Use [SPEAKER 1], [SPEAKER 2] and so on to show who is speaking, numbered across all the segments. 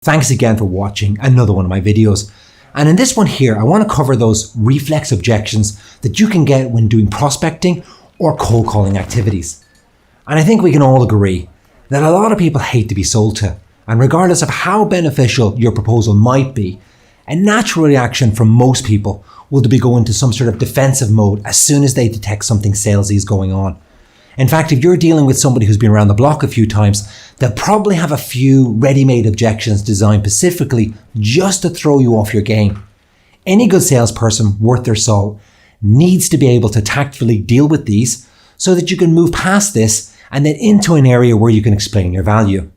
[SPEAKER 1] Thanks again for watching another one of my videos. And in this one here, I want to cover those reflex objections that you can get when doing prospecting or cold calling activities. And I think we can all agree that a lot of people hate to be sold to. And regardless of how beneficial your proposal might be, a natural reaction from most people will be go into some sort of defensive mode as soon as they detect something salesy is going on. In fact, if you're dealing with somebody who's been around the block a few times, they'll probably have a few ready-made objections designed specifically just to throw you off your game. Any good salesperson worth their salt needs to be able to tactfully deal with these so that you can move past this and then into an area where you can explain your value.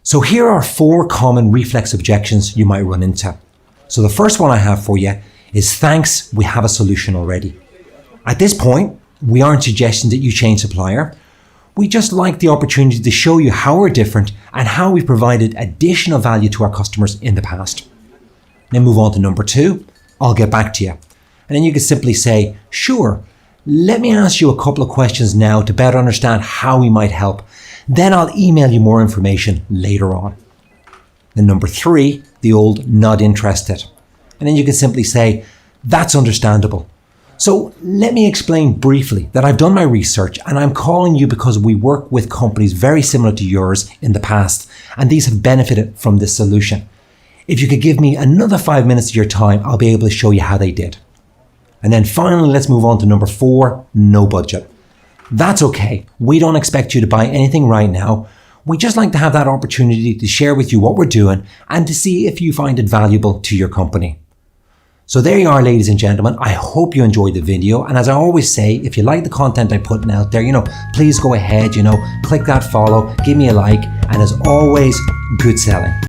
[SPEAKER 1] So here are 4 common reflex objections you might run into. So the first one I have for you is thanks, we have a solution already. At this point, we aren't suggesting that you change supplier. We just like the opportunity to show you how we're different and how we've provided additional value to our customers in the past. Then move on to number 2, I'll get back to you. And then you can simply say, sure, let me ask you a couple of questions now to better understand how we might help. Then I'll email you more information later on. Then number 3, the old not interested. And then you can simply say, that's understandable. So let me explain briefly that I've done my research and I'm calling you because we work with companies very similar to yours in the past, and these have benefited from this solution. If you could give me another 5 minutes of your time, I'll be able to show you how they did. And then finally, let's move on to number 4, no budget. That's okay. We don't expect you to buy anything right now. We just like to have that opportunity to share with you what we're doing and to see if you find it valuable to your company. So there you are, ladies and gentlemen. I hope you enjoyed the video. And as I always say, if you like the content I'm putting out there, please go ahead, click that follow, give me a like. And as always, good selling.